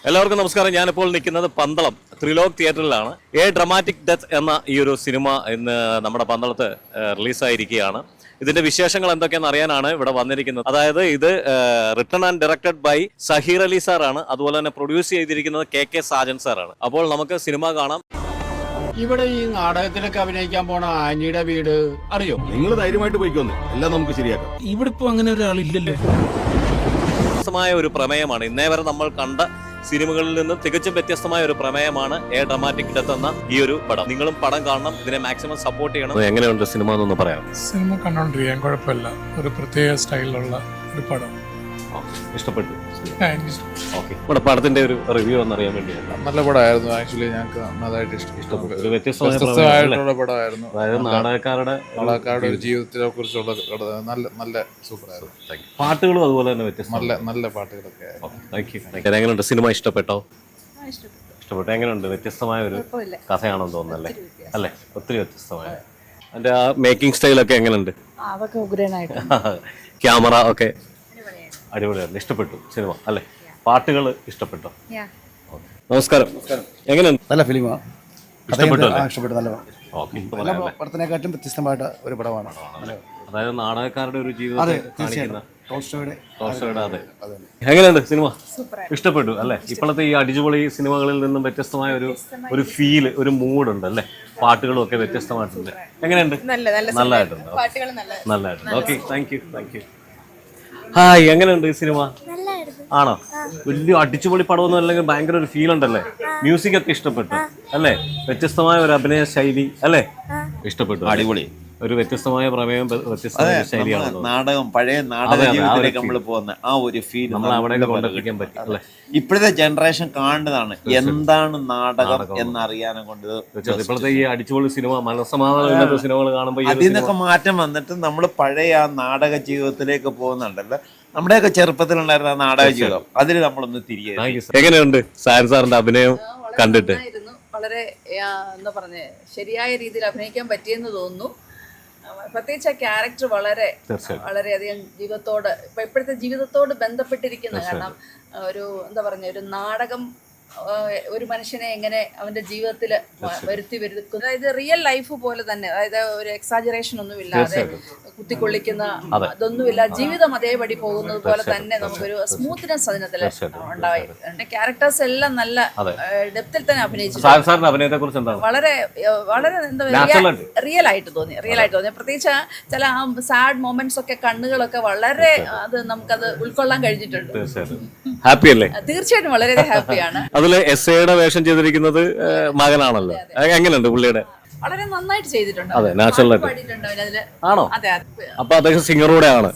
എല്ലാവർക്കും നമസ്കാരം. ഞാനിപ്പോൾ നിൽക്കുന്നത് പന്തളം ത്രിലോക് തിയേറ്ററിലാണ്. എ ഡ്രമാറ്റിക് ഡെത്ത് എന്ന ഈ ഒരു സിനിമ ഇന്ന് നമ്മുടെ പന്തളത്ത് റിലീസായിരിക്കുകയാണ്. ഇതിന്റെ വിശേഷങ്ങൾ എന്തൊക്കെയാണെന്ന് അറിയാനാണ് ഇവിടെ വന്നിരിക്കുന്നത്. അതായത് ഇത് written and directed by Zaheer Ali സാറാണ്. അതുപോലെ തന്നെ പ്രൊഡ്യൂസ് ചെയ്തിരിക്കുന്നത് കെ സാജൻ സാറാണ്. അപ്പോൾ നമുക്ക് സിനിമ കാണാം. ഇവിടെ ഈ നാടകത്തിലൊക്കെ അഭിനയിക്കാൻ പോണ ആനിയുടെ വീട് അറിയോ? നിങ്ങൾ ധൈര്യമായിട്ട് പോയിക്കോന്ന്, എല്ലാം നമുക്ക് ശരിയാക്കാം. ഇവിടെ ഇപ്പൊ അങ്ങനെ ഒരാളില്ലല്ലോ. വ്യത്യസ്തമായ ഒരു പ്രമേയമാണ്. ഇന്നേ വരെ നമ്മൾ കണ്ട സിനിമകളിൽ നിന്ന് തികച്ചും വ്യത്യസ്തമായ ഒരു പ്രമേയമാണ് എ ഡ്രമാറ്റിക് ഡെത്ത് എന്ന ഈ ഒരു പടം. നിങ്ങളും പടം കാണണം, ഇതിനെ മാക്സിമം സപ്പോർട്ട് ചെയ്യണം. എങ്ങനെയുണ്ട് സിനിമ എന്നൊന്ന് പറയാം? സിനിമ കണ്ടോണ്ടിരിക്കാൻ കുഴപ്പമില്ല. ഒരു പ്രത്യേക സ്റ്റൈലിലുള്ള ഒരു പടം. ഇഷ്ടപ്പെട്ടു. എനിക്ക് നമ്മുടെ പടത്തിന്റെ ഒരു റിവ്യൂ എന്നറിയാൻ വേണ്ടിയാണ്. നല്ല പടമായിരുന്നു. ആക്ച്വലി ഞങ്ങൾക്ക് നന്നായിട്ട് ഇഷ്ടപ്പെട്ടു. ഒരു വ്യത്യസ്തമായിട്ടുള്ള പടമായിരുന്നു. അതായത് നാടകക്കാരുടെ ഒരു ജീവിതത്തിനെ കുറിച്ചുള്ള നല്ല സൂപ്പറായിരുന്നു. പാട്ടുകളും അതുപോലെ തന്നെ വ്യത്യസ്ത നല്ല പാട്ടുകളൊക്കെ. എങ്ങനെയുണ്ട് സിനിമ? ഇഷ്ടപ്പെട്ടോ? ഇഷ്ടപ്പെട്ടു. എങ്ങനെയുണ്ട്? വ്യത്യസ്തമായ ഒരു കഥയാണെന്ന് തോന്നുന്നല്ലേ? അല്ലേ? ഒത്തിരി വ്യത്യസ്തമായ അതിന്റെ ആ മേക്കിംഗ് സ്റ്റൈലൊക്കെ എങ്ങനെയുണ്ട്? ക്യാമറ ഒക്കെ അടിപൊളിയായിരുന്നു. ഇഷ്ടപ്പെട്ടു സിനിമ അല്ലേ? പാട്ടുകൾ ഇഷ്ടപ്പെട്ടോ? നമസ്കാരം. എങ്ങനെയുണ്ട്? നല്ല ഫിലിമാണ്. ഇഷ്ടപ്പെട്ടു. നല്ല പടത്തിനെക്കാട്ടും വ്യത്യസ്തമായിട്ട് ഒരു പടമാണ്. അതായത് നാടകക്കാരുടെ ഒരു ജീവിതത്തെ കാണിക്കുന്ന ടോൾസ്റ്റോയുടെ. അതെ. എങ്ങനെയുണ്ട് സിനിമ? ഇഷ്ടപ്പെട്ടു അല്ലേ? ഇപ്പോഴത്തെ ഈ അടിച്ചുപൊളി സിനിമകളിൽ നിന്നും വ്യത്യസ്തമായ ഒരു ഫീല്, ഒരു മൂഡുണ്ട് അല്ലേ? പാട്ടുകളും ഒക്കെ വ്യത്യസ്തമായിട്ടുണ്ട്. എങ്ങനെയുണ്ട്? നല്ലതായിട്ടുണ്ട്. നല്ലതായിട്ടുണ്ട്. Okay, thank you. ഹായ്, എങ്ങനെയുണ്ട് ഈ സിനിമ? ആണോ? വലിയ അടിച്ചുപൊളി പടമൊന്നും അല്ലെങ്കിൽ ഭയങ്കര ഒരു ഫീൽ ഉണ്ടല്ലേ? മ്യൂസിക് ഒക്കെ ഇഷ്ടപ്പെട്ടു അല്ലേ? വ്യത്യസ്തമായ ഒരു അഭിനയ ശൈലി അല്ലേ? ഇഷ്ടപ്പെട്ടു. അടിപൊളി. ഒരു വ്യത്യസ്തമായ പ്രമേയം, വ്യത്യസ്തമായ ശൈലിയാണ്. നാടകം, പഴയ നാടക ജീവിതത്തിലേക്ക് നമ്മൾ പോകുന്ന ആ ഒരു ഫീൽ നമ്മൾ അവിടെ കൊണ്ടെത്തിക്കാൻ പറ്റും അല്ലേ? ഇപ്പോഴത്തെ ജനറേഷൻ കാണേണ്ടതാണ് എന്താണ് നാടകം എന്നറിയാനെ കൊണ്ട്. ഇപ്പോഴത്തെ ഈ അടിച്ചുപൊളി സിനിമ, മനസ്സമാധാന സിനിമകൾ കാണുമ്പോൾ അതിൽ നിന്നൊക്കെ മാറ്റം വന്നിട്ട് നമ്മൾ പഴയ ആ നാടക ജീവിതത്തിലേക്ക് പോകുന്നുണ്ടല്ലോ. നമ്മുടെയൊക്കെ ചെറുപ്പത്തിലുണ്ടായിരുന്ന ആ നാടക ജീവിതം, അതിൽ നമ്മളൊന്ന് തിരികെ. എങ്ങനെയുണ്ട് സാറിന്റെ അഭിനയം കണ്ടിട്ട്? വളരെ എന്താ പറഞ്ഞ ശരിയായ രീതിയിൽ അഭിനയിക്കാൻ പറ്റിയെന്ന് തോന്നുന്നു. പ്രത്യേകിച്ച് ആ ക്യാരക്ടർ വളരെയധികം ജീവിതത്തോട്, ഇപ്പോഴത്തെ ജീവിതത്തോട് ബന്ധപ്പെട്ടിരിക്കുന്ന. കാരണം ഒരു എന്താ പറഞ്ഞ ഒരു നാടകം ഒരു മനുഷ്യനെ എങ്ങനെ അവന്റെ ജീവിതത്തിൽ വരുത്തി. അതായത് റിയൽ ലൈഫ് പോലെ തന്നെ, അതായത് ഒരു എക്സാജറേഷൻ ഒന്നുമില്ലാതെ, കുത്തിക്കൊള്ളിക്കുന്ന അതൊന്നുമില്ല, ജീവിതം അതേപടി പോകുന്നത് പോലെ തന്നെ നമുക്കൊരു സ്മൂത്ത്നെസ് അതിനകത്തിൽ ഉണ്ടായി. എന്റെ ക്യാരക്ടേഴ്സ് എല്ലാം നല്ല ഡെപ്തിൽ തന്നെ അഭിനയിച്ചു. വളരെ വളരെ എന്താ പറയുക, റിയൽ ആയിട്ട് തോന്നി. പ്രത്യേകിച്ച് ചില ആ സാഡ് മൊമെന്റ്സ് ഒക്കെ, കണ്ണുകളൊക്കെ വളരെ അത് നമുക്കത് ഉൾക്കൊള്ളാൻ കഴിഞ്ഞിട്ടുണ്ട്. ഹാപ്പി അല്ലേ? തീർച്ചയായിട്ടും വളരെയധികം ഹാപ്പിയാണ്. അതില് എസ്ഐയുടെ വേഷം ചെയ്തിരിക്കുന്നത് മകനാണല്ലോ. എങ്ങനെയുണ്ട് പുള്ളിയുടെ? വളരെ നന്നായിട്ട് ചെയ്തിട്ടുണ്ട്. അതെ, നാച്ചുറൽ ആയിട്ട്. ആണോ? അതെ, അപ്പൊ അദ്ദേഹം സിംഗർ കൂടെയാണ്.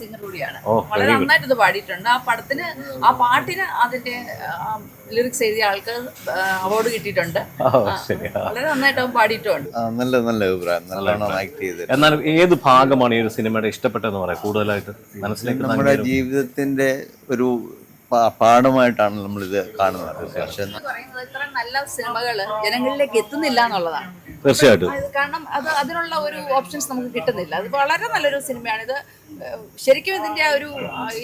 വളരെ നന്നായിട്ട് ഇത് പാടിയിട്ടുണ്ട്. ആ പടത്തിന്, ആ പാട്ടിന് അതിന്റെ ലിറിക്സ് എഴുതിയ ആൾക്ക് അവാർഡ് കിട്ടിയിട്ടുണ്ട്. വളരെ നന്നായിട്ട് അവൻ പാടിയിട്ടുണ്ട്. നല്ല അഭിപ്രായം, നല്ലോണം ആക്ട് ചെയ്ത്. എന്നാലും ഏത് ഭാഗമാണ് ഈ ഒരു സിനിമയുടെ ഇഷ്ടപ്പെട്ടതെന്ന് പറയാം കൂടുതലായിട്ട് മനസ്സിലേക്ക്? നമ്മുടെ ജീവിതത്തിന്റെ ഒരു പാഠമായിട്ടാണ് നമ്മളിത് കാണുന്നത്. പക്ഷെ ഇത്ര നല്ല സിനിമകൾ ജനങ്ങളിലേക്ക് എത്തുന്നില്ല എന്നുള്ളതാണ്. തീർച്ചയായിട്ടും. കാരണം അതിനുള്ള ഒരു ഓപ്ഷൻസ് നമുക്ക് കിട്ടുന്നില്ല. അത് വളരെ നല്ലൊരു സിനിമയാണ്. ഇത് ശരിക്കും ഇതിന്റെ ഒരു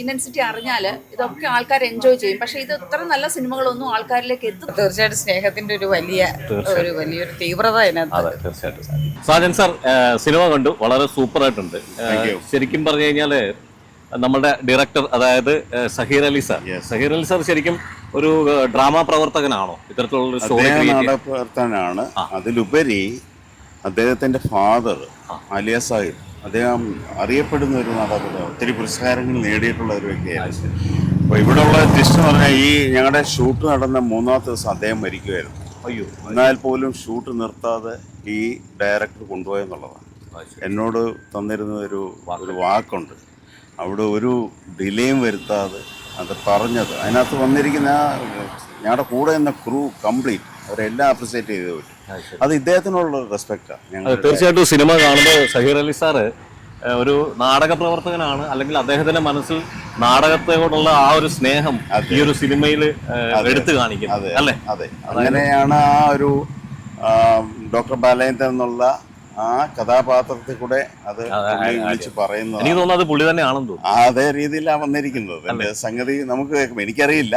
ഇന്റൻസിറ്റി അറിഞ്ഞാൽ ഇതൊക്കെ ആൾക്കാർ എൻജോയ് ചെയ്യും. പക്ഷെ ഇത് ഇത്ര നല്ല സിനിമകളൊന്നും ആൾക്കാരിലേക്ക് എത്തും. തീർച്ചയായിട്ടും സ്നേഹത്തിന്റെ ഒരു വലിയൊരു തീവ്രത അതിനകത്ത്. സാജൻ സാർ സിനിമ കണ്ടു, വളരെ സൂപ്പർ ആയിട്ടുണ്ട്. ശരിക്കും പറഞ്ഞു കഴിഞ്ഞാല് നമ്മുടെ ഡയറക്ടർ, അതായത് സഹീർ അലി സാർ ശരിക്കും ഒരു ഡ്രാമ പ്രവർത്തകനാണോ? ഇത്തരത്തിലുള്ള നാടക പ്രവർത്തകനാണ്. അതിലുപരി അദ്ദേഹത്തിന്റെ ഫാദർ അലിയ സാഹിബ്, അദ്ദേഹം അറിയപ്പെടുന്ന ഒരു നാടക, ഒത്തിരി പുരസ്കാരങ്ങൾ നേടിയിട്ടുള്ള ഒരു വ്യക്തിയായിരുന്നു. അപ്പോൾ ഇവിടെയുള്ള ട്വിസ്റ്റ് എന്ന് പറഞ്ഞാൽ, ഈ ഞങ്ങളുടെ ഷൂട്ട് നടന്ന 3-ാമത്തെ ദിവസം അദ്ദേഹം മരിക്കുമായിരുന്നു. അയ്യോ. എന്നാൽ പോലും ഷൂട്ട് നിർത്താതെ ഈ ഡയറക്ടർ കൊണ്ടുപോയെന്നുള്ളതാണ് എന്നോട് തന്നിരുന്ന ഒരു വാക്കുണ്ട്. അവിടെ ഒരു ഡിലേയും വരുത്താതെ അത് പറഞ്ഞത്. അതിനകത്ത് വന്നിരിക്കുന്ന ഞങ്ങളുടെ കൂടെ നിന്ന ക്രൂ കംപ്ലീറ്റ് അവരെല്ലാം അപ്രിസിയേറ്റ് ചെയ്ത് പറ്റും. അത് ഇദ്ദേഹത്തിനുള്ള റെസ്പെക്റ്റാണ്. തീർച്ചയായിട്ടും സിനിമ കാണുമ്പോൾ സഹീർ അലി സാറ് ഒരു നാടക പ്രവർത്തകനാണ്, അല്ലെങ്കിൽ അദ്ദേഹത്തിന്റെ മനസ്സിൽ നാടകത്തോടുള്ള ആ ഒരു സ്നേഹം ഈ ഒരു സിനിമയിൽ എടുത്തു കാണിക്കുന്നത് അല്ലേ? അതെ, അങ്ങനെയാണ് ആ ഒരു ഡോക്ടർ ബാലചന്ദ്രൻ എന്നുള്ള ആ കഥാപാത്രത്തിൽ കൂടെ അത് വിളിച്ച് പറയുന്നത്. എനിക്ക് തോന്നുന്നത് പുള്ളി തന്നെയാണെന്ന് തോന്നുന്നു. അതേ രീതിയിലാണ് വന്നിരിക്കുന്നത്. സംഗതി നമുക്ക് കേൾക്കുമ്പോൾ എനിക്കറിയില്ല,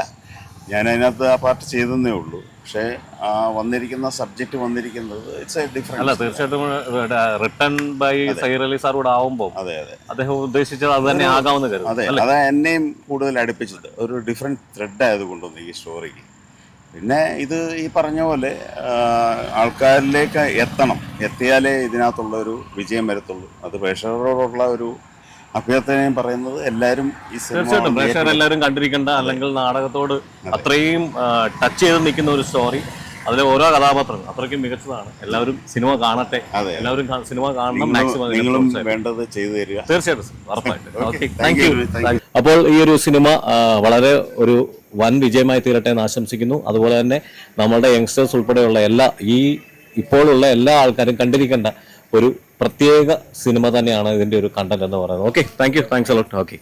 ഞാൻ അതിനകത്ത് ആ പാർട്ട് ചെയ്തതേ ഉള്ളൂ. പക്ഷേ ആ വന്നിരിക്കുന്ന സബ്ജക്റ്റ് വന്നിരിക്കുന്നത് ഇറ്റ്സ് എ അല്ല ഡിഫറൻസ്. തീർച്ചയായിട്ടും written by Zaheer Ali sir കൂടെ ആവുമ്പോൾ അതെ അതെ അദ്ദേഹം ഉദ്ദേശിച്ചത് അത് തന്നെ ആകാമെന്ന് അതെ, കരുതും. അതാ എന്നെയും കൂടുതൽ അടുപ്പിച്ചത്. ഒരു ഡിഫറെൻറ്റ് ത്രെഡ് ആയതുകൊണ്ടൊന്ന് ഈ സ്റ്റോറിക്ക്. പിന്നെ ഇത് ഈ പറഞ്ഞ പോലെ ആൾക്കാരിലേക്ക് എത്തിയാലേ ഇതിനകത്തുള്ള ഒരു വിജയം വരത്തുള്ളൂ. അത് പ്രേക്ഷകരോടുള്ള ഒരു അഭ്യർത്ഥനയും പറയുന്നത് എല്ലാവരും ഈ തീർച്ചയായിട്ടും പ്രേക്ഷകർ സിനിമ എല്ലാവരും കണ്ടിരിക്കേണ്ട, അല്ലെങ്കിൽ നാടകത്തോട് അത്രയും ടച്ച് ചെയ്ത് നിൽക്കുന്ന ഒരു സ്റ്റോറി, അതിലെ ഓരോ കഥാപാത്രങ്ങളും അത്രയ്ക്കും മികച്ചതാണ്. എല്ലാവരും സിനിമ കാണട്ടെ, എല്ലാവരും സിനിമ കാണണം, മാക്സിമം നിങ്ങളും വേണ്ടത് ചെയ്തു തരിക. തീർച്ചയായിട്ടും ഉറപ്പായിട്ടും. Okay, Thank thank you. You. അപ്പോൾ ഈ ഒരു സിനിമ വളരെ ഒരു വൻ വിജയമായി തീരട്ടെ എന്ന് ആശംസിക്കുന്നു. അതുപോലെ തന്നെ നമ്മളുടെ യങ്സ്റ്റേഴ്സ് ഉൾപ്പെടെയുള്ള ഇപ്പോഴുള്ള എല്ലാ ആൾക്കാരും കണ്ടിരിക്കേണ്ട ഒരു പ്രത്യേക സിനിമ തന്നെയാണ് ഇതിന്റെ ഒരു കണ്ടന്റ് എന്ന് പറയുന്നത്. Okay, thank U, thanks a lot. Okay.